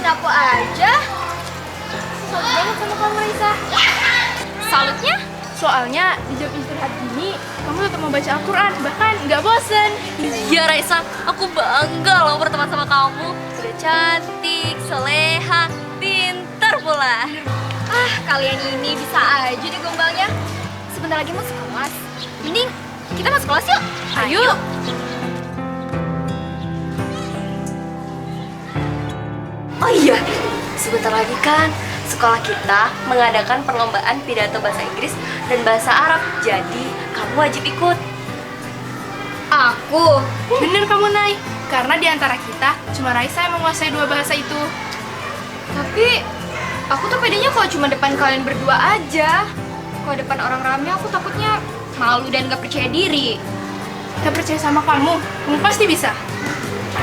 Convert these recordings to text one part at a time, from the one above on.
aku aja. Salut banget sama kamu, Raisa. Salutnya? Soalnya di jam istirahat gini, kamu tetap membaca Al-Quran, bahkan nggak bosen. Iya, Raisa. Aku bangga loh berteman sama kamu. Udah cantik, soleha, pintar pula. Ah, kalian ini bisa aja deh gombalnya. Sebentar lagi masuk kelas. Mending kita masuk kelas yuk. Ayo. Oh iya, sebentar lagi kan sekolah kita mengadakan perlombaan pidato bahasa Inggris dan bahasa Arab. Jadi, kamu wajib ikut. Aku? Bener kamu, Nay. Karena di antara kita, cuma Raisa yang menguasai dua bahasa itu. Tapi, aku tuh pedenya kalau cuma depan kalian berdua aja. Kalau depan orang rame, aku takutnya malu dan gak percaya diri. Kita percaya sama kamu pasti bisa.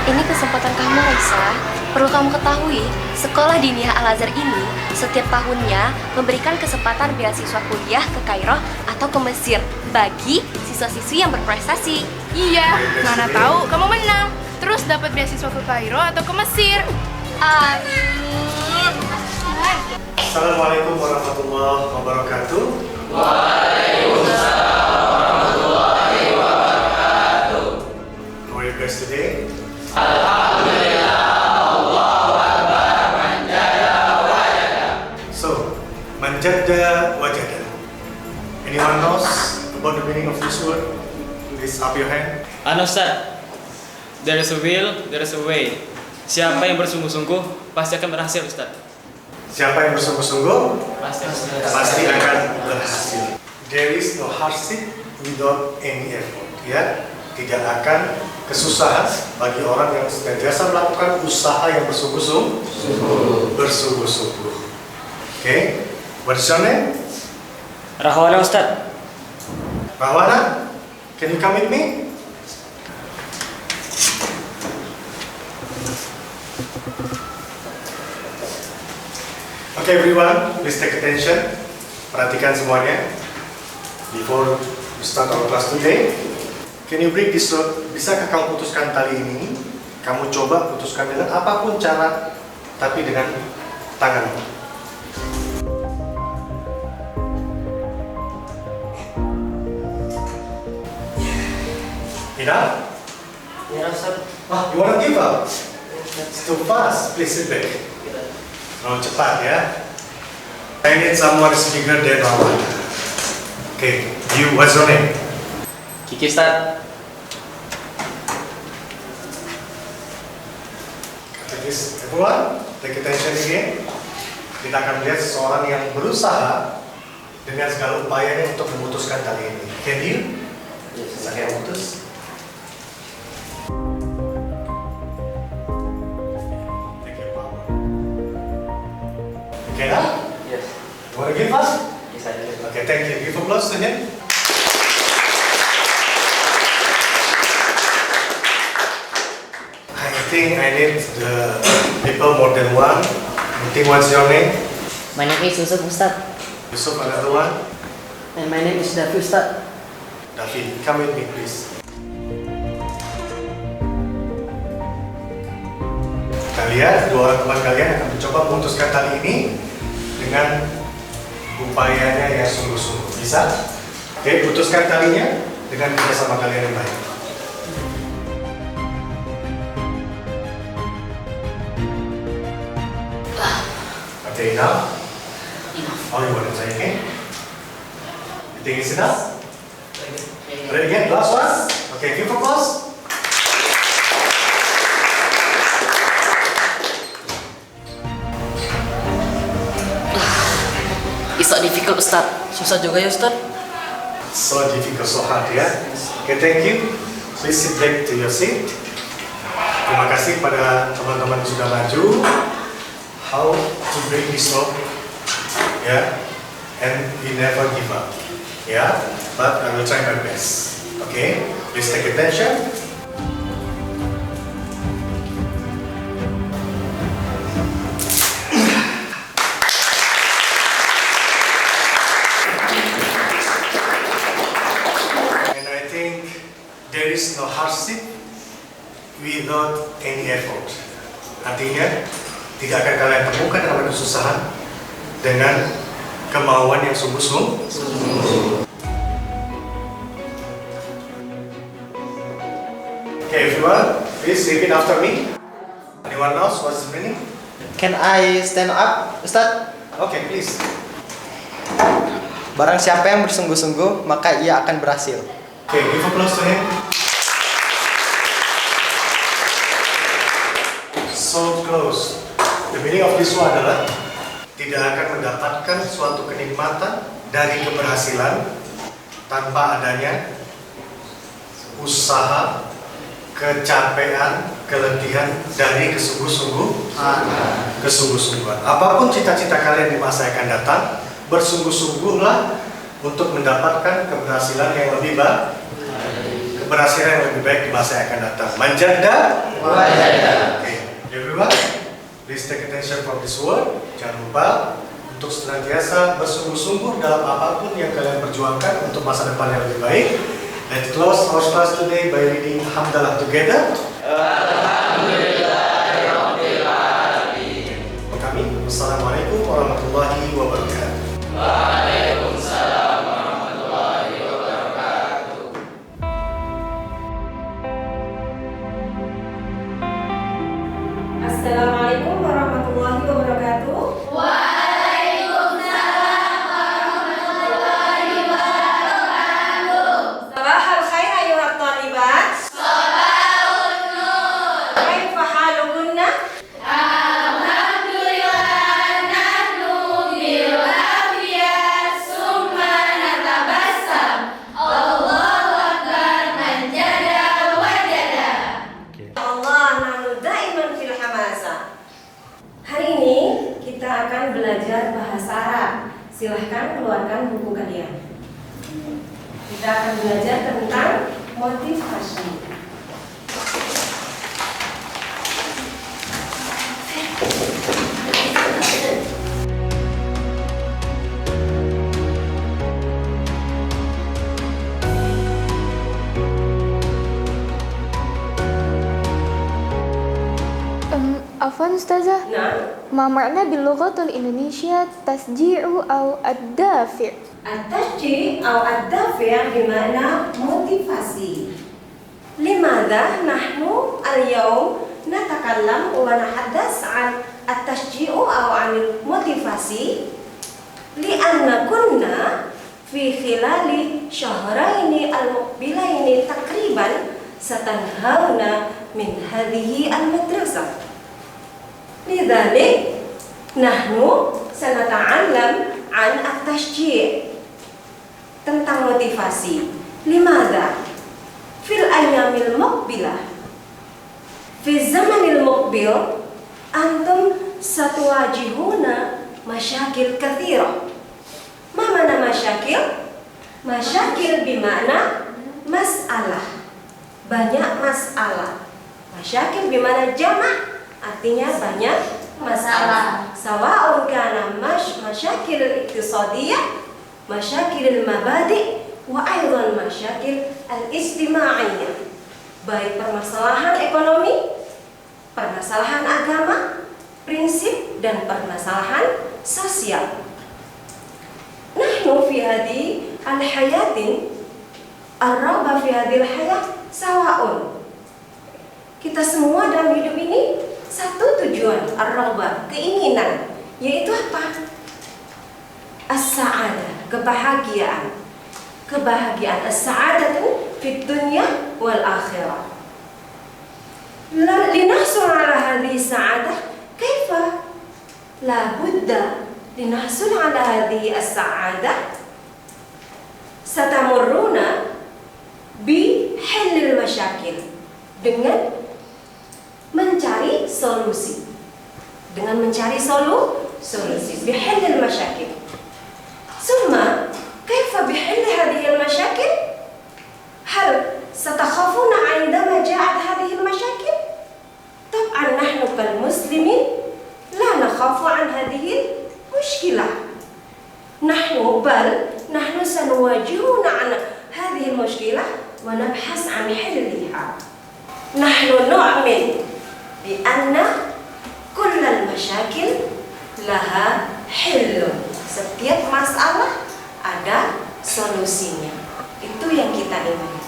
Ini kesempatan kamu, Raisa. Perlu kamu ketahui, sekolah Diniyah Al-Azhar ini setiap tahunnya memberikan kesempatan beasiswa kuliah ke Kairo atau ke Mesir bagi siswa-siswi yang berprestasi. Iya, mana tahu kamu menang. Terus dapat beasiswa ke Kairo atau ke Mesir. Amin. Assalamualaikum warahmatullahi wabarakatuh. How are you guys today? So, manjada wajada. Anyone knows about the meaning of this word? Please up your hand. Ustaz, there is a will, there is a way. Siapa yang bersungguh-sungguh pasti akan berhasil, Ustaz. Siapa yang bersungguh-sungguh Pasti akan berhasil. There is no hardship without any effort. Ya, tidak akan kesusahan bagi orang yang senantiasa melakukan usaha yang bersungguh-sungguh. Okay, what's your name? Rahwana, Ustaz. Rahwana, can you come with me? Okay everyone, please take attention. Perhatikan semuanya. Before we start our class today, can you break this rope? Bisakah kamu putuskan tali ini? Kamu coba putuskan dengan apapun cara, tapi dengan tanganmu. Enough? Ya, Ustaz. You wanna give up? It's too fast. Please sit back. Oh, cepat ya. I need someone is bigger than Rahwana. Okay, you, what's your name? Kiki, Ustaz. Please, everyone, take attention again. Kita akan melihat seseorang yang berusaha dengan segala upayanya untuk memutuskan tali ini. Can you? Saya putus. Take your power. Okay, now? Yes. You want to give us? Yes, I did. Okay, thank you. Give applause to him. I think I need the people more than one. I think what's your name? My name is Yusuf Ustad. Yusuf, another one. And my name is Davi Ustad. David, come with me please. Kalian, dua orang teman kalian akan mencoba memutuskan tali ini dengan upayanya yang sungguh-sungguh. Bisa? Oke, putuskan talinya dengan kerjasama kalian yang baik. Okay, enough? All you want to say, okay? You think it's enough? Ready again? Last one? Okay, give applause. It's so difficult Ustad. Susah juga ya Ustad. So difficult, so hard ya. Okay, thank you. Please sit back to your seat. Terima kasih pada teman-teman yang sudah maju. How to break this rope, ya, and we never give up, ya. But I will try my best. Okay, please take attention. And I think there is no hardship without any effort. Artinya, tidak akan kalian temukan dalam kesusahan dengan kemauan yang sungguh-sungguh. Okay, everyone, please repeat after me. Anyone knows what's the meaning? Can I stand up, Ustadz? Okay, please. Barang siapa yang bersungguh-sungguh, maka ia akan berhasil. Okay, give applause to him. So close. The meaning of this one adalah tidak akan mendapatkan suatu kenikmatan dari keberhasilan tanpa adanya usaha, kecapean, keletihan dari kesungguh-sungguhan. Apapun cita-cita kalian di masa yang akan datang, bersungguh-sungguhlah untuk mendapatkan keberhasilan yang lebih baik. Keberhasilan yang lebih baik di masa yang akan datang. Manjada. Okay, everyone, please take attention from this word. Jangan lupa untuk senantiasa bersungguh-sungguh dalam apapun yang kalian perjuangkan untuk masa depan yang lebih baik. Let's close our class today by reading Hamdalah together. Kami, Wassalamualaikum warahmatullahi wabarakatuh. Waalaikumsalam warahmatullahi wabarakatuh. Assalamualaikum warahmatullahi wabarakatuh. Silahkan keluarkan buku kalian. Kita akan belajar tentang motivasi. Afwan Ustazah, ma makna bil lughatil Indonesia tasji'u au ad-dafi'? At-tasji' au ad-dafi' bermakna motivasi. Limadha nahnu al-yawm natakallam wa nahaddas an at-tasji'u au an motivasi? Li'anna kunna fi khilali syahraini al-muqbilaini takriban satanhauna min hadhihi al-madrasah. Lidzalik nahnu sanata'allam an at-tashji' tentang motivasi. Limadha fil ayyamil muqbilah fi zamanil muqbil antum satuwajihuna masyakil katsirah. Ma mana masyakil? Masyakil bimakna masalah. Banyak masalah. Masyakil bimakna jama', artinya banyak masalah. Sawa'un kana masyakil iktisadiyah, masyakil mabadi' wa aidan masyakil al-istima'iyah. Baik permasalahan ekonomi, permasalahan agama, prinsip dan permasalahan sosial. Nahnu fi hadhihi al-hayatin ar-raba fi hadhihi al-hayat sawa'un. Kita semua dalam hidup ini satu tujuan, ar-raghbah, keinginan, yaitu apa? As-sa'adah, kebahagiaan. Kebahagiaan, as-sa'adatu fid dunya wal akhirah. Linahsul ala hadhihi sa'adah, kaifa? La budda linahsul ala hadhihi as-sa'adah satamurruna bi halil masyakil, dengan mencari solusi. Dengan mencari solusi. Bihilil masyakil. Summa, kaifa bihilil hadihil masyakil? Hal satakhafuna indama ja'at hadihil masyakil? Tab'an nahnu kal muslimin la nakhafu an hadihil mushkilah. Nahnu sanuwajihuna an hadihil mushkilah wa nabhas an hilliha. Nahnu nu'min بأن كل masyakil laha hillu. Setiap masalah ada solusinya. Itu yang kita ingin.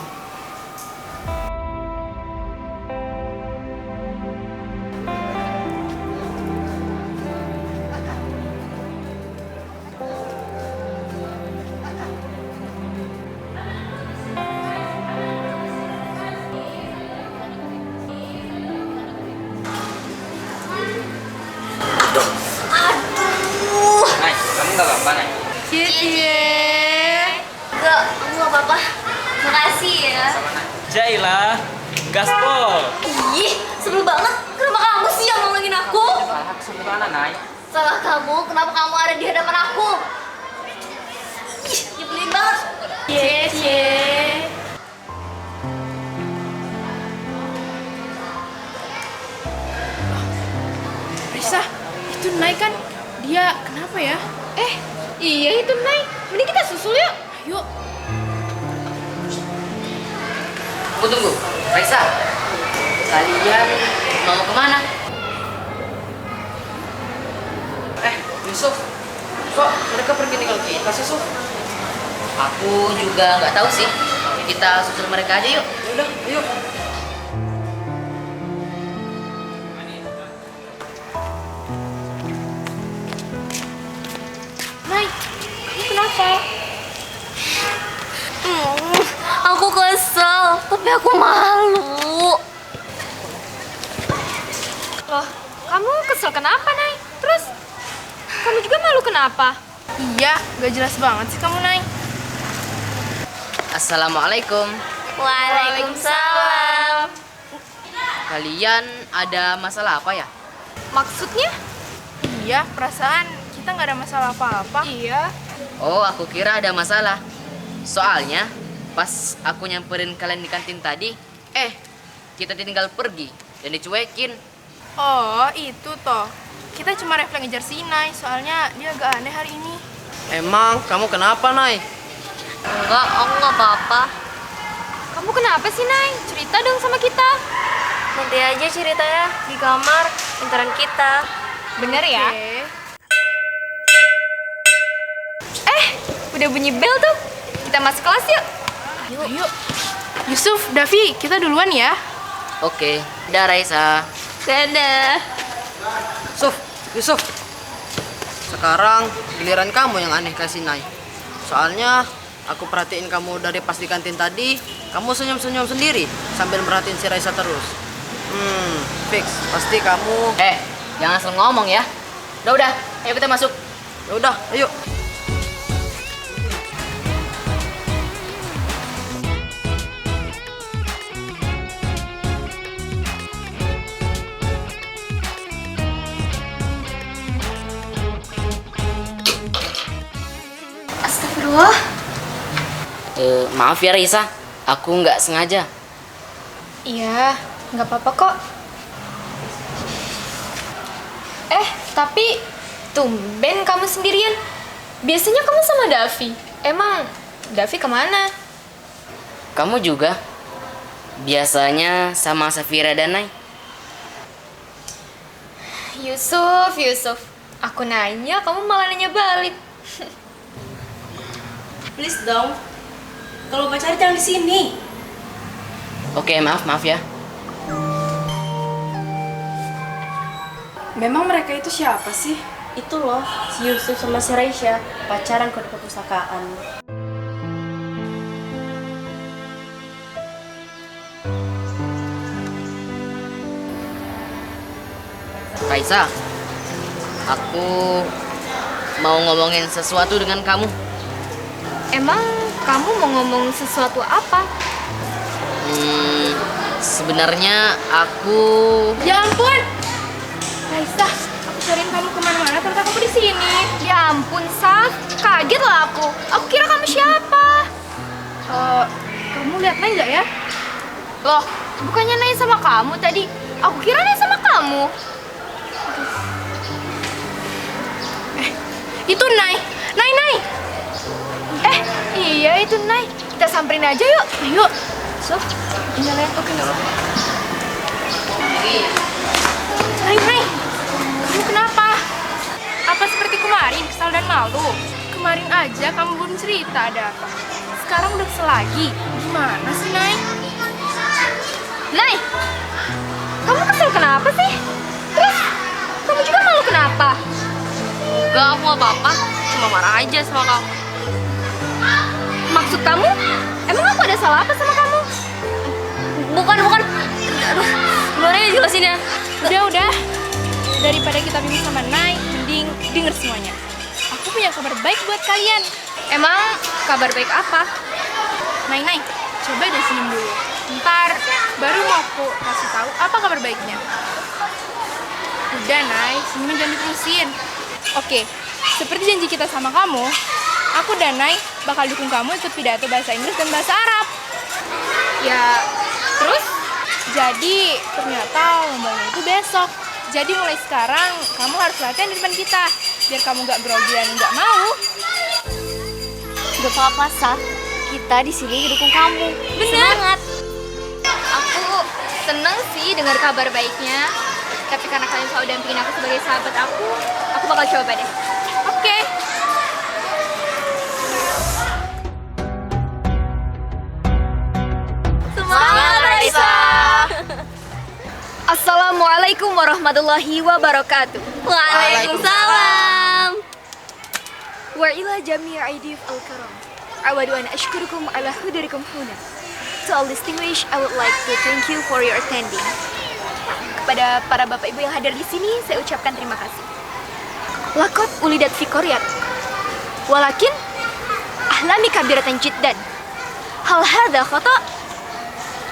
Nay, kamu nggak apa-apa, Nay? Enggak, aku nggak apa-apa. Makasih ya. Jaila, gaspol. Ih, sebel banget. Kenapa kamu sih yang nolongin aku? Salah aku mana, Nay? Salah kamu, kenapa kamu ada di hadapan aku? Ih, nyebelin banget. Risa, itu Nai kan? Dia kenapa ya? Iya itu Nai. Mending kita susul yuk. Ayo. Tunggu, Raisa. Kalian mau kemana? Yusuf. Kok mereka pergi tinggal kita, Yusuf? Aku juga nggak tahu sih. Kita susul mereka aja yuk. Yaudah, yuk. Nai, kamu kenapa? Aku kesel, tapi aku malu. Loh, kamu kesel kenapa, Nai? Terus, kamu juga malu kenapa? Iya, gak jelas banget sih kamu, Nai. Assalamualaikum. Waalaikumsalam. Kalian ada masalah apa ya? Maksudnya? Iya, perasaan kita nggak ada masalah apa-apa. Iya. Oh, aku kira ada masalah. Soalnya, pas aku nyamperin kalian di kantin tadi, kita tinggal pergi dan dicuekin. Oh, itu toh. Kita cuma refleks ngejar si Nai, soalnya dia agak aneh hari ini. Emang kamu kenapa, Nay? Enggak, aku nggak apa-apa. Kamu kenapa sih, Nai? Cerita dong sama kita. Nanti aja ceritanya di kamar interan kita. Bener ya? Udah bunyi bel tuh. Kita masuk kelas yuk. Ayo. Yusuf, Davi, kita duluan ya. Oke, dah Raisa. Dadah. Yusuf. Sekarang giliran kamu yang aneh kasih Nay. Soalnya aku perhatiin kamu dari pas di kantin tadi, kamu senyum-senyum sendiri sambil merhatiin si Raisa terus. Fix, pasti kamu. Jangan asal ngomong ya. Udah, ayo kita masuk. Udah, ayo. Astagfirullah. Maaf ya Raisa, aku nggak sengaja. Iya, nggak apa-apa kok. Tapi tumben kamu sendirian. Biasanya kamu sama Davi. Emang Davi kemana? Kamu juga? Biasanya sama Safira dan Nay. Yusuf. Aku nanya, kamu malah nanya balik. Please dong. Kalau pacaran jangan di sini. Oke, maaf ya. Memang mereka itu siapa sih? Itu loh, si Yusuf sama si Raisya pacaran kode perpustakaan. Raisa, aku mau ngomongin sesuatu dengan kamu. Emang kamu mau ngomong sesuatu apa? Sebenarnya aku. Ya ampun! Raisa, aku cariin kamu kemana-mana, ternyata kamu di sini. Ya ampun, Saf. Kaget lah aku. Aku kira kamu siapa? Kamu lihat Nay nggak ya? Loh, bukannya Nay sama kamu tadi. Aku kira Nay sama kamu. Itu Nay. Nay. Iya itu Nay. Kita samperin aja yuk. Ayo. Sof, nyalain. Oke. Nay. Kamu kenapa? Apa seperti kemarin, kesal dan malu? Kemarin aja kamu belum cerita ada apa. Sekarang udah kesel lagi. Gimana sih, Nay? Nay, kamu kesel kenapa sih? Terus, kamu juga malu kenapa? Enggak, aku gak apa-apa. Cuma marah aja sama kamu. Maksud kamu? Emang aku ada salah apa sama kamu? Bukan. Aduh, gimana ya jelasinnya? Udah. Daripada kita bingung sama Nay, mending denger semuanya. Aku punya kabar baik buat kalian. Emang kabar baik apa? Nay, coba deh senyum dulu. Ntar baru mau aku kasih tahu apa kabar baiknya. Udah, Nay, senyumnya jangan diterusin. Oke, seperti janji kita sama kamu, aku dan Nay bakal dukung kamu ikut pidato bahasa Inggris dan bahasa Arab. Ya, terus? Jadi, ternyata lombanya itu besok. Jadi mulai sekarang, kamu harus latihan di depan kita. Biar kamu gak grogi dan gak malu. Gak apa-apa, Sat. Kita di sini dukung kamu. Bener. Semangat. Aku seneng sih dengar kabar baiknya. Tapi karena kalian selalu dampingin aku sebagai sahabat aku bakal coba deh. Oke. Semangat, Raisa! Assalamualaikum warahmatullahi wabarakatuh. Waalaikumsalam. Wa ila jami' aidif al-karam. Awadu an ashkurukum ala hudurikum huna. To all distinguished, I would like to thank you for your attending. Kepada para bapak ibu yang hadir di sini, saya ucapkan terima kasih. Laqad ulidat fi qaryat. Walakin ahlami kabiratan jiddan. Hal hadha khata'?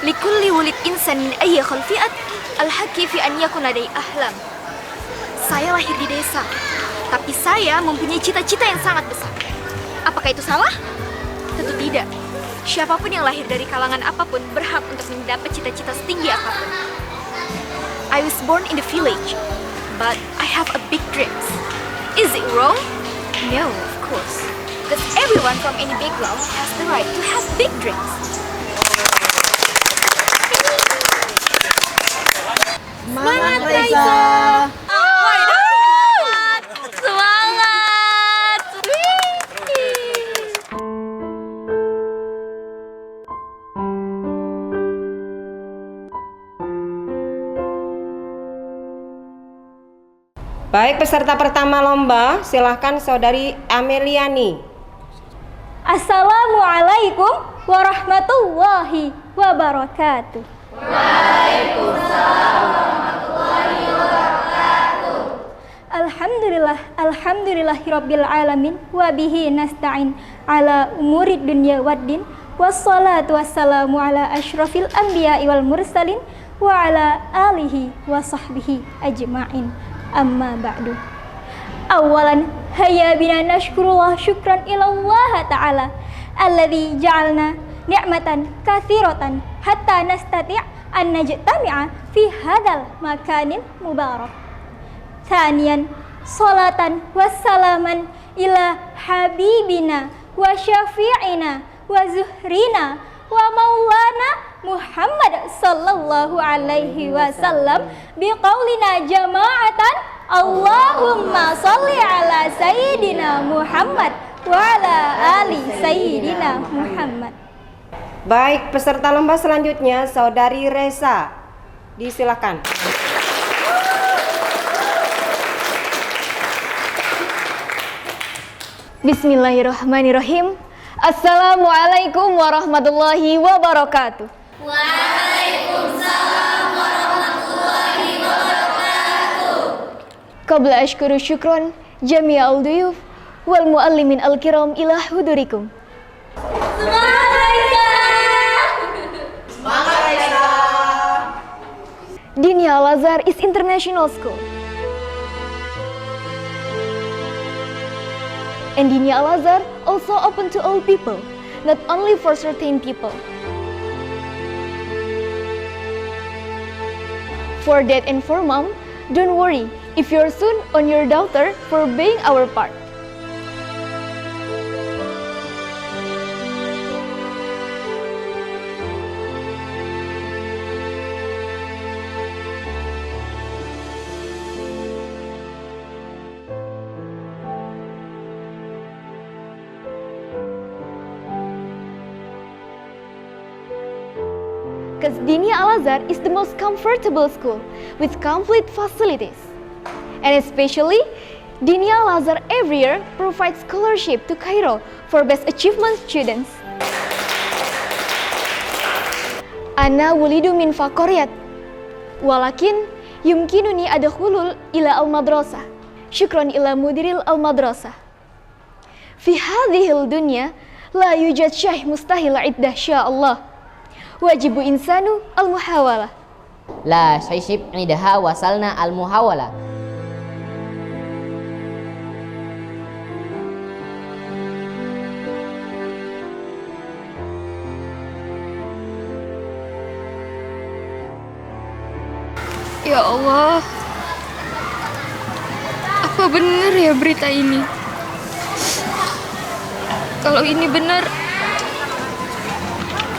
Likulli wulid insan min ayyi khalfi'at al-haqqi fi an yakuna ladai ahlam. Saya lahir di desa, tapi saya mempunyai cita-cita yang sangat besar. Apakah itu salah? Tentu tidak. Siapapun yang lahir dari kalangan apapun berhak untuk mendapat cita-cita setinggi apapun. I was born in the village, but I have a big dreams. Is it wrong? No, of course. Because everyone from any background has the right to have big dreams. Semangat, Raisa! Semangat! Baik, peserta pertama lomba, silahkan Saudari Ameliani. Assalamualaikum warahmatullahi wabarakatuh. Alhamdulillahirabbil alamin wa bihi nasta'in ala umurid dunya waddin wassalatu wassalamu ala asyrafil anbiya'i wal mursalin wa ala alihi wa sahbihi ajma'in. Amma ba'du. Awalan hayya bina nashkurullah syukran ilallah ta'ala alladzi ja'alna ni'matan katsiratan hatta nastati' an najtami'a fi hadzal makanil mubarak. Thaniyan salatan wassalaman ila habibina wa syafi'ina wa zuhrina wa maulana Muhammad sallallahu alaihi wasallam biqaulina jama'atan Allahumma salli ala sayyidina Muhammad wa ala ali sayyidina Muhammad. Baik, peserta lomba selanjutnya Saudari Resa. Disilakan. Bismillahirrahmanirrahim. Assalamualaikum warahmatullahi wabarakatuh. Waalaikumsalam warahmatullahi wabarakatuh. Qabla ashkuru syukran jami'al duyuf wal muallimin al-kiram ila hudurikum. Semangat, Raisa! Semangat, Raisa! Dinia Al-Azhar is international school. And Dinia Al-Azhar also open to all people, not only for certain people. For dad and for mom, don't worry if you're soon on your daughter for being our part. because Dinia Al-Azhar is the most comfortable school with complete facilities. And especially, Dinia Al-Azhar every year provides scholarship to Cairo for best achievement students. Ana wulidu min fakoryat, walakin yumkinuni adkhulul ila al-madrasah. Syukran ila mudiril al-madrasah. Fi hadhil dunya la yujad syai' mustahil iddah sya'allah. Wajibu insanu al-muhawalah. La syaishib idaha wasalna al-muhawala. Ya Allah, apa benar ya berita ini? Kalau ini benar,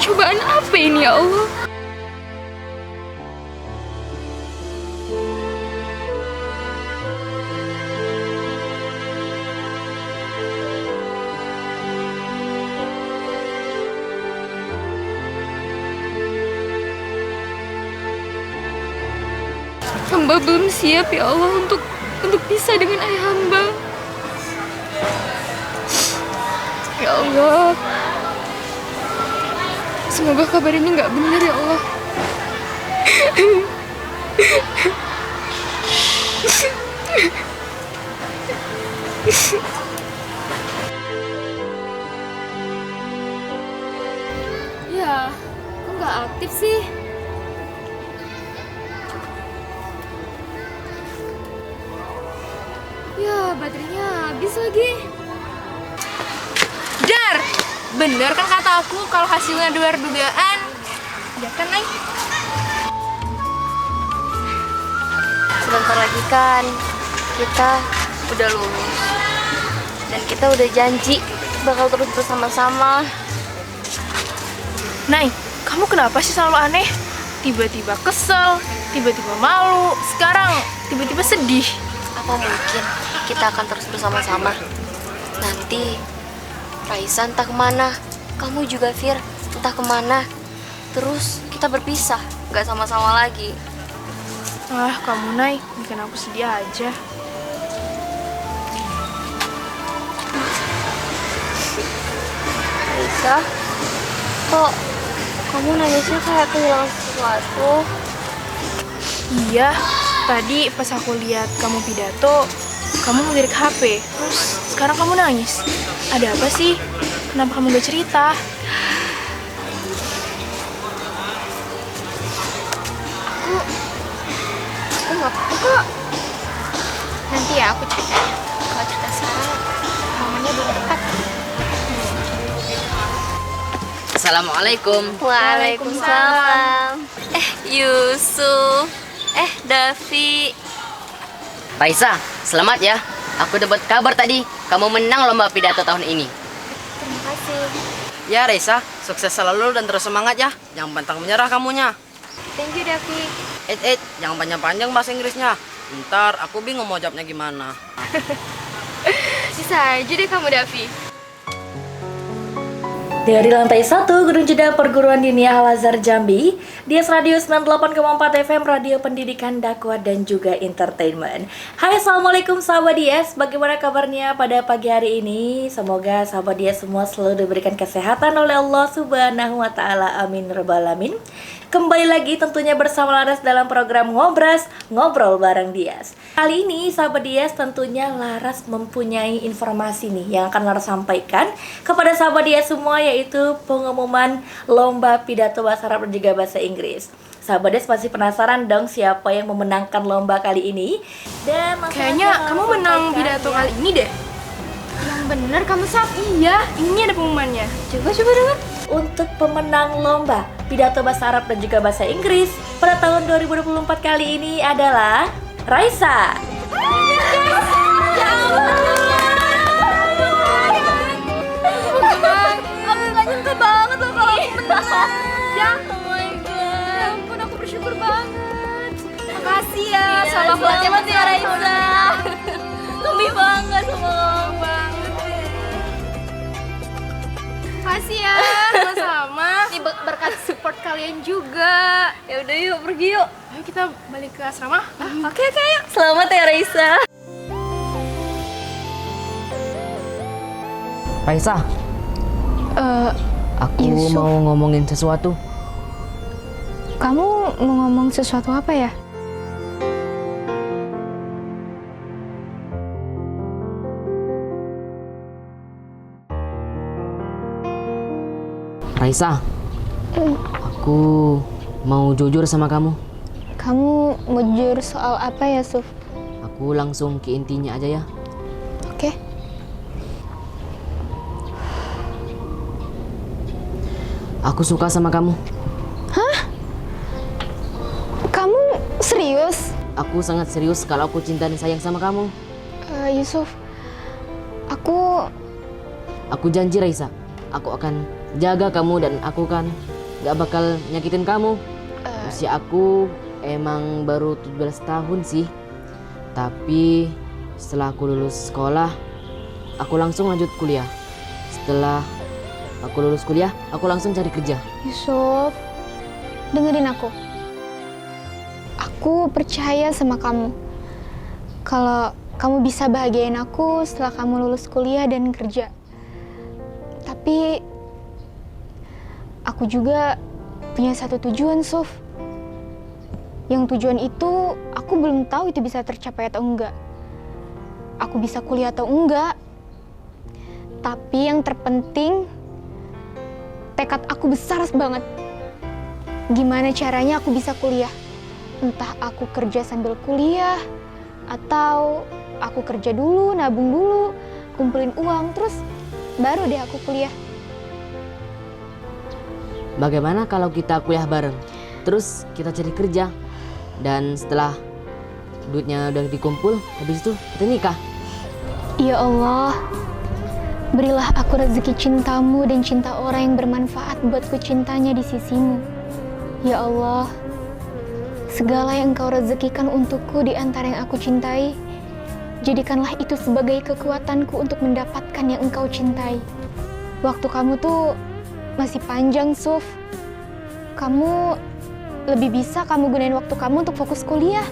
cobaan apa ini ya Allah? Hamba belum siap ya Allah untuk pisah dengan ayah hamba. Ya Allah, semoga kabar ini nggak benar ya Allah. Ya, kok nggak aktif sih? Ya, baterainya habis lagi. Dar, bener kan kata aku kalau hasilnya di luar dugaan? Ya kan, Nay? Sebentar lagi kan kita udah lulus. Dan kita udah janji bakal terus bersama-sama. Nay, kamu kenapa sih selalu aneh? Tiba-tiba kesel, tiba-tiba malu, sekarang tiba-tiba sedih. Apa mungkin kita akan terus bersama-sama? Nanti Raisa entah kemana, kamu juga Fir entah kemana. Terus kita berpisah, gak sama-sama lagi. Ah, kamu Nay, bikin aku sedih aja. Raisa, kok kamu nangisnya kayak kehilangan sesuatu? Iya, tadi pas aku lihat kamu pidato, kamu ngelirik HP, terus sekarang kamu nangis. Ada apa sih? Kenapa kamu gak cerita? Aku gak apa-apa kok. Nanti ya aku cerita. Kalau cerita sekarang, mamanya belum dekat. Assalamualaikum. Waalaikumsalam. Yusuf. Davi. Raisa, selamat ya. Aku dapat kabar tadi, kamu menang lomba pidato tahun ini. Terima kasih. Ya Raisa, sukses selalu dan terus semangat ya. Jangan pantang menyerah kamunya. Thank you, Davi. Jangan panjang-panjang bahasa Inggrisnya. Ntar aku bingung mau jawabnya gimana. Bisa aja deh kamu, Davi. Dari lantai 1 Gedung Jeddah Perguruan Dinia Al-Azhar Jambi, Dias Radio 98,4 FM, Radio Pendidikan Dakwah dan juga Entertainment. Hai, assalamualaikum sahabat Dias, bagaimana kabarnya pada pagi hari ini? Semoga sahabat Dias semua selalu diberikan kesehatan oleh Allah Subhanahu wa Ta'ala. Amin rabbal alamin. Kembali lagi tentunya bersama Laras dalam program Ngobras, Ngobrol bareng Dias. Kali ini sahabat Dias tentunya Laras mempunyai informasi nih yang akan Laras sampaikan kepada sahabat Dias semua, yaitu pengumuman lomba pidato bahasa Arab dan juga bahasa Inggris. Sahabat Dias pasti penasaran dong siapa yang memenangkan lomba kali ini. Dan kayaknya kamu menang pidato kali ini deh. Yang bener kamu Saf. Iya, ini ada pengumumannya. Coba dengar. Untuk pemenang lomba pidato bahasa Arab dan juga bahasa Inggris pada tahun 2024 kali ini adalah Raisa. Ya Allah. Aku gak nyangka banget loh kalau aku menang. Ya, oh my god. Ya ampun, aku bersyukur banget. Makasih ya, salah Selamat ya Raisa. Kami bangga sama kamu banget. Makasih ya, sama-sama. Ini berkat support kamu kalian juga. Ya udah yuk pergi yuk. Ayo kita balik ke asrama. Oke yuk. Selamat ya Raisa. Raisa, aku Yusuf. mau ngomongin sesuatu. Kamu mau ngomong sesuatu apa ya? Raisa, aku mau jujur sama kamu. Kamu mau jujur soal apa ya, Suf? Aku langsung ke intinya aja ya. Oke. Aku suka sama kamu. Kamu serius? Aku sangat serius kalau aku cinta dan sayang sama kamu. Yusuf, aku janji Raisa, aku akan jaga kamu dan aku kan gak bakal nyakitin kamu. Usia aku emang baru 17 tahun sih. Tapi setelah aku lulus sekolah, aku langsung lanjut kuliah. Setelah aku lulus kuliah, aku langsung cari kerja. Yusuf, dengerin aku. Aku percaya sama kamu. Kalau kamu bisa bahagiain aku setelah kamu lulus kuliah dan kerja. Tapi aku juga punya satu tujuan, Suf. Yang tujuan itu aku belum tahu itu bisa tercapai atau enggak. Aku bisa kuliah atau enggak. Tapi yang terpenting, tekad aku besar banget. Gimana caranya aku bisa kuliah? Entah aku kerja sambil kuliah, atau aku kerja dulu, nabung dulu, kumpulin uang, terus baru deh aku kuliah. Bagaimana kalau kita kuliah bareng? Terus kita cari kerja. Dan setelah duitnya udah dikumpul, habis itu kita nikah. Ya Allah, berilah aku rezeki cintamu dan cinta orang yang bermanfaat buatku cintanya di sisimu. Ya Allah, segala yang engkau rezekikan untukku di antara yang aku cintai, jadikanlah itu sebagai kekuatanku untuk mendapatkan yang engkau cintai. Waktu kamu tuh masih panjang, Suf. Kamu lebih bisa kamu gunain waktu kamu untuk fokus kuliah.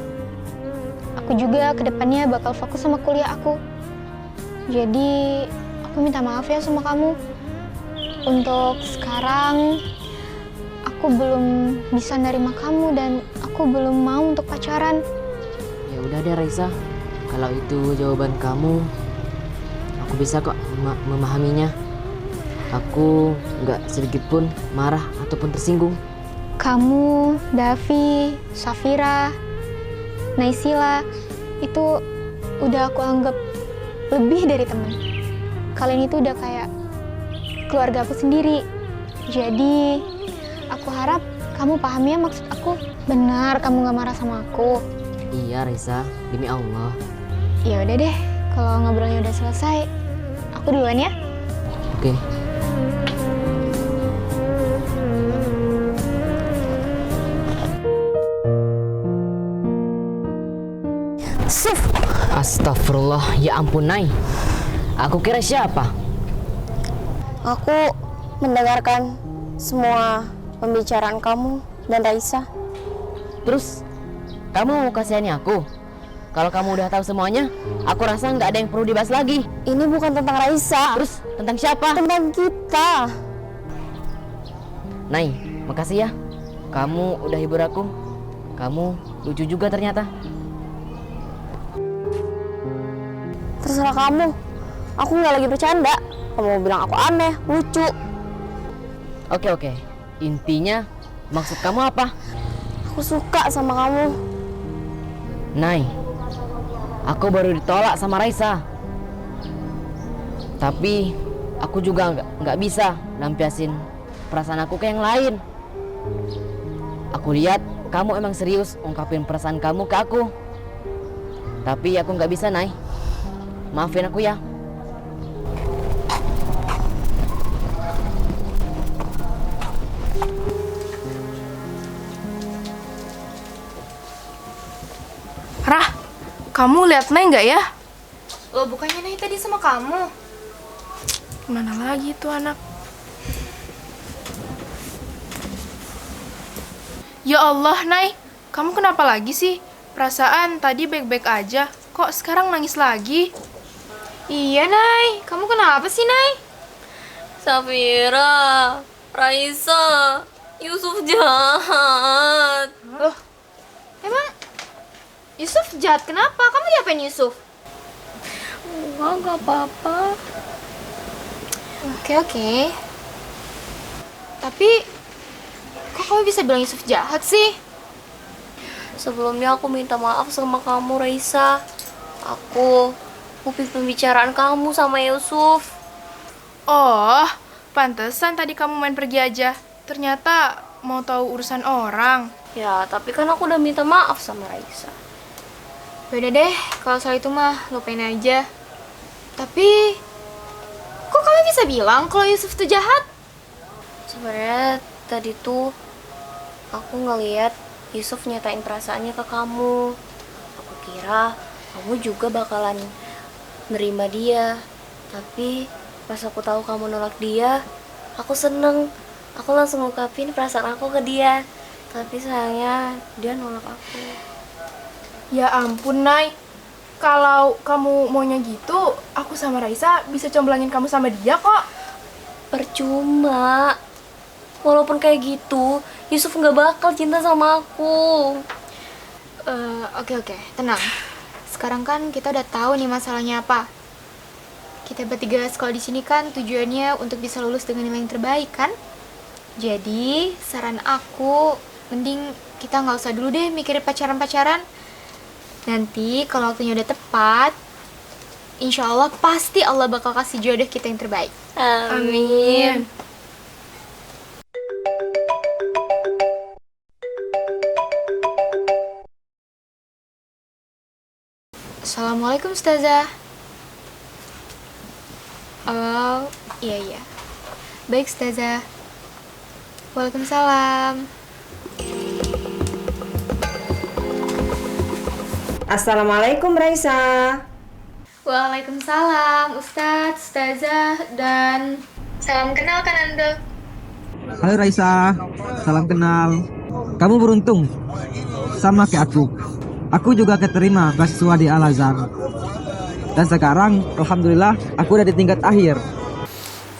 Aku juga kedepannya bakal fokus sama kuliah aku. Jadi aku minta maaf ya sama kamu. Untuk sekarang aku belum bisa nerima kamu dan aku belum mau untuk pacaran. Ya udah deh Raisa, kalau itu jawaban kamu, aku bisa kok memahaminya. Aku nggak sedikit pun marah ataupun tersinggung. Kamu, Davi, Safira, Naisila, itu udah aku anggap lebih dari teman. Kalian itu udah kayak keluarga aku sendiri. Jadi aku harap kamu pahami ya maksud aku. Benar, kamu gak marah sama aku. Iya Raisa, demi Allah. Ya udah deh, kalau ngobrolnya udah selesai, aku duluan ya. Oke. Astagfirullah, ya ampun Nay. Aku kira siapa? Aku mendengarkan semua pembicaraan kamu dan Raisa. Terus, kamu mau kasihani aku? Kalau kamu udah tahu semuanya, aku rasa nggak ada yang perlu dibahas lagi. Ini bukan tentang Raisa. Terus, tentang siapa? Tentang kita. Nay, makasih ya. Kamu udah hibur aku. Kamu lucu juga ternyata. Terserah kamu. Aku nggak lagi bercanda. Kamu bilang aku aneh, lucu. Oke. Intinya, maksud kamu apa? Aku suka sama kamu. Nay, aku baru ditolak sama Raisa. Tapi, aku juga nggak bisa lampiasin perasaan aku ke yang lain. Aku lihat kamu emang serius ungkapin perasaan kamu ke aku. Tapi aku nggak bisa, Nay. Maafin aku ya. Rah, kamu lihat Nay nggak ya? Loh, bukannya Nay tadi sama kamu? Mana lagi tuh anak? Ya Allah, Nay. Kamu kenapa lagi sih? Perasaan tadi baik-baik aja. Kok sekarang nangis lagi? Iya, Nay. Kamu kenapa sih, Nay? Safira, Raisa, Yusuf jahat. Loh, emang Yusuf jahat kenapa? Kamu diapain Yusuf? Enggak apa-apa. Oke. Tapi, kok kamu bisa bilang Yusuf jahat sih? Sebelumnya aku minta maaf sama kamu, Raisa. Aku nguping pembicaraan kamu sama Yusuf. Oh, pantesan tadi kamu main pergi aja. Ternyata mau tahu urusan orang. Ya, tapi kan aku udah minta maaf sama Raisa. Beda deh, kalau soal itu mah lupain aja. Tapi, kok kamu bisa bilang kalau Yusuf tuh jahat? Sebenarnya tadi tuh aku ngeliat Yusuf nyatain perasaannya ke kamu. Aku kira kamu juga bakalan nerima dia. Tapi pas aku tahu kamu nolak dia, aku seneng. Aku langsung ngungkapin perasaan aku ke dia. Tapi sayangnya dia nolak aku. Ya ampun, Nay. Kalau kamu maunya gitu, aku sama Raisa bisa comblangin kamu sama dia kok. Percuma. Walaupun kayak gitu, Yusuf nggak bakal cinta sama aku. Oke, tenang. Sekarang kan kita udah tahu nih masalahnya apa. Kita bertiga sekolah di sini kan tujuannya untuk bisa lulus dengan nilai yang terbaik kan? Jadi, saran aku, mending kita nggak usah dulu deh mikirin pacaran-pacaran. Nanti kalau waktunya udah tepat, insya Allah pasti Allah bakal kasih jodoh kita yang terbaik. Amin. Assalamualaikum Ustazah. Oh, iya. Baik Ustazah. Waalaikumsalam. Assalamualaikum Raisa. Waalaikumsalam Ustadz, Ustazah, dan salam kenal kan Ando. Halo Raisa, salam kenal. Kamu beruntung, sama kayak aku. Aku juga keterima beasiswa di Al-Azhar. Dan sekarang, alhamdulillah, aku udah di tingkat akhir.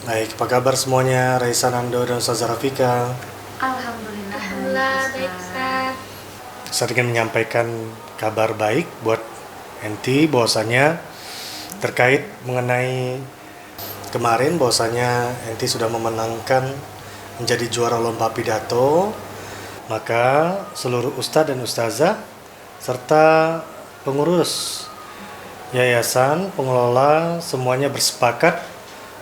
Baik, apa kabar semuanya? Raisa, Nando, dan Ustazah Rafika. Alhamdulillah, baik Ustaz. Saya ingin menyampaikan kabar baik buat Enti bahwasanya terkait mengenai kemarin bahwasanya Enti sudah memenangkan menjadi juara lomba pidato. Maka seluruh ustadz dan ustazah serta pengurus yayasan, pengelola semuanya bersepakat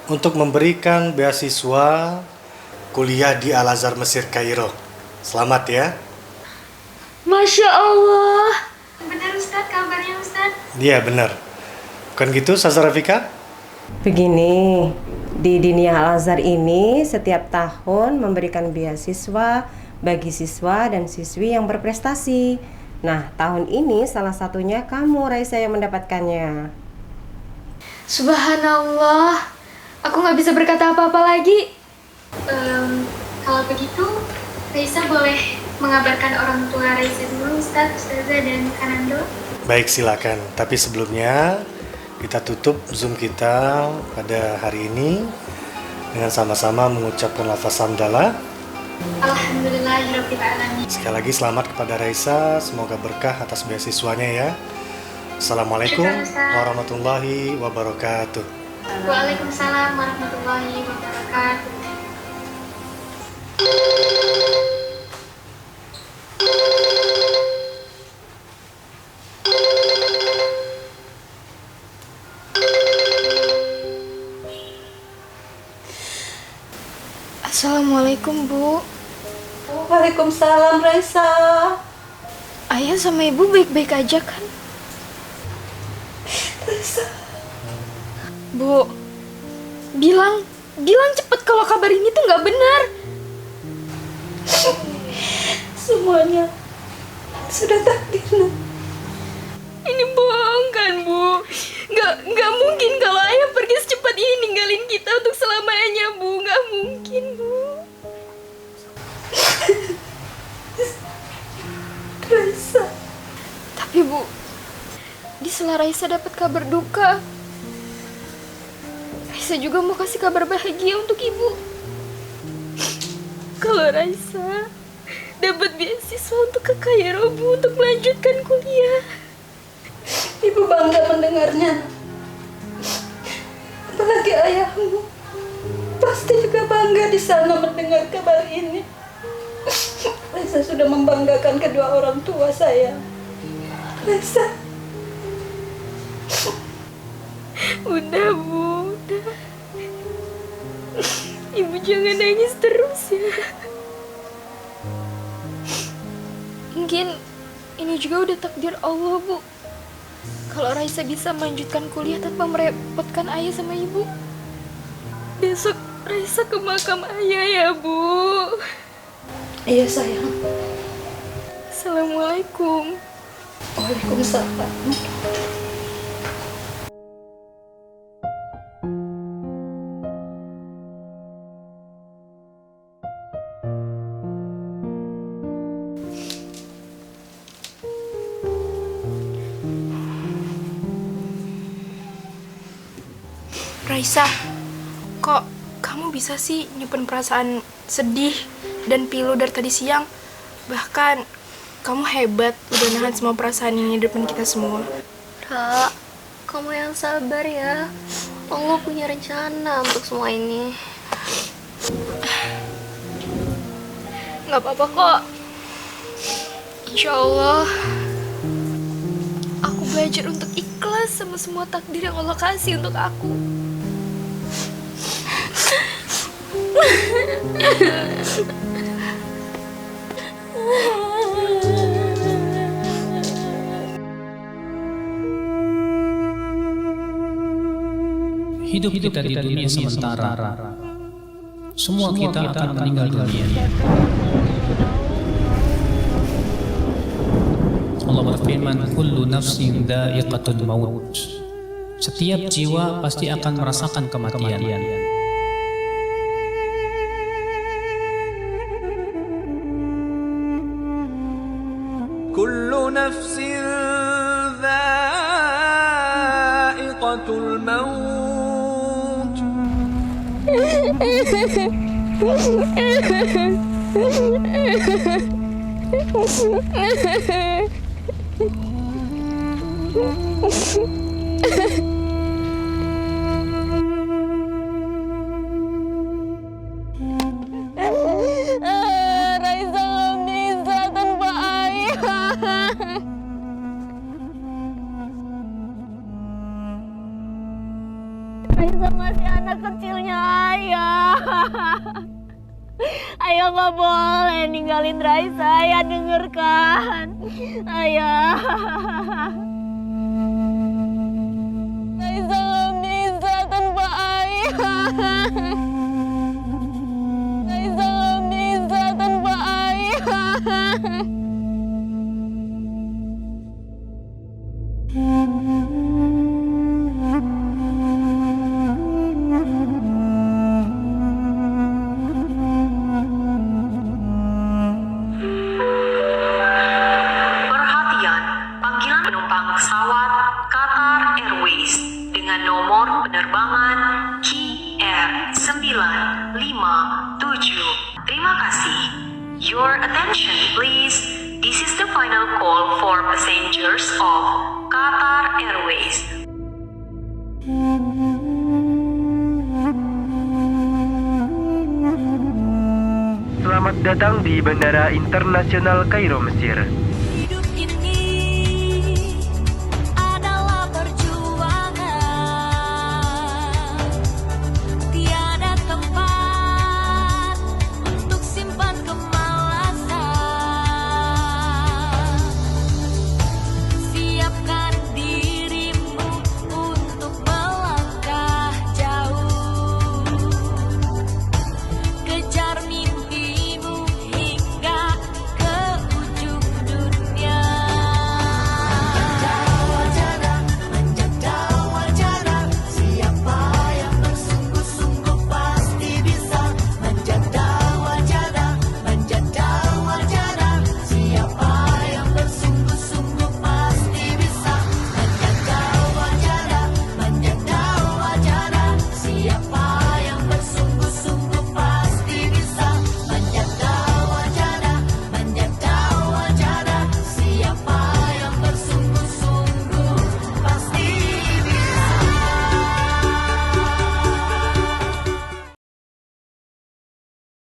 untuk memberikan beasiswa kuliah di Al-Azhar Mesir Kairo. Selamat ya. Masya Allah. Benar Ustadz, kabarnya Ustadz. Iya benar. Bukan gitu Ustazah Rafika? Begini, di Dinia Al-Azhar ini setiap tahun memberikan beasiswa bagi siswa dan siswi yang berprestasi. Nah, tahun ini salah satunya kamu Raisa yang mendapatkannya. Subhanallah, aku nggak bisa berkata apa-apa lagi. Kalau begitu, Raisa boleh mengabarkan orang tua Raisa dulu, Ustadz, Ustazah, dan Kanando. Baik, silakan. Tapi sebelumnya kita tutup Zoom kita pada hari ini dengan sama-sama mengucapkan lafaz hamdalah. Alhamdulillahirabbil alamin. Sekali lagi selamat kepada Raisa, semoga berkah atas beasiswanya ya. Assalamualaikum warahmatullahi wabarakatuh. Waalaikumsalam warahmatullahi wabarakatuh. Assalamualaikum Bu. Waalaikumsalam Raisa. Ayah sama Ibu baik-baik aja kan? Raisa. Bu, bilang cepet kalau kabar ini tuh nggak benar. Semuanya sudah takdirnya. Ini bohong kan Bu? Nggak mungkin kalau ayah pergi secepat ini ninggalin kita untuk selamanya Bu. Nggak mungkin Bu. setelah Raisa dapat kabar duka, Raisa juga mau kasih kabar bahagia untuk ibu. Kalau Raisa dapat beasiswa untuk ke Kairo, Bu, untuk melanjutkan kuliah. Ibu bangga mendengarnya. Apalagi ayahmu pasti juga bangga di sana mendengar kabar ini. Raisa sudah membanggakan kedua orang tua saya. Raisa, udah Bu, udah. Ibu jangan nangis terus ya. Mungkin ini juga udah takdir Allah, Bu. Kalau Raisa bisa melanjutkan kuliah tanpa merepotkan ayah sama ibu. Besok Raisa ke makam ayah ya, Bu. Iya, sayang. Assalamualaikum. Waalaikumsalam. Raisa, kok kamu bisa sih nyimpen perasaan sedih dan pilu dari tadi siang? Bahkan kamu hebat udah nahan semua perasaan ini di depan kita semua. Ra, kamu yang sabar ya. Allah punya rencana untuk semua ini. Gak apa-apa kok. Insya Allah, aku belajar untuk ikhlas sama semua takdir yang Allah kasih untuk aku. Hidup kita di dunia sementara. Semua kita akan meninggal dunia. Allah berfirman, "Kullu nafsin dha'iqatul maut." Setiap jiwa pasti akan merasakan kematian. Kullu nafsin dha'iqatul maut. Raisa gak bisa tanpa ayah. Raisa masih anak kecilnya ayah. Ayah gak boleh ninggalin Raisa, ayah dengarkan. Ayah. Raisa gak bisa tanpa ayah. Raisa gak bisa tanpa ayah. Perhatian, panggilan penumpang pesawat Qatar Airways dengan nomor penerbangan KR957. Terima kasih. Your attention please. This is the final call for passengers of Qatar Airways. Selamat datang di Bandara Internasional Kairo, Mesir.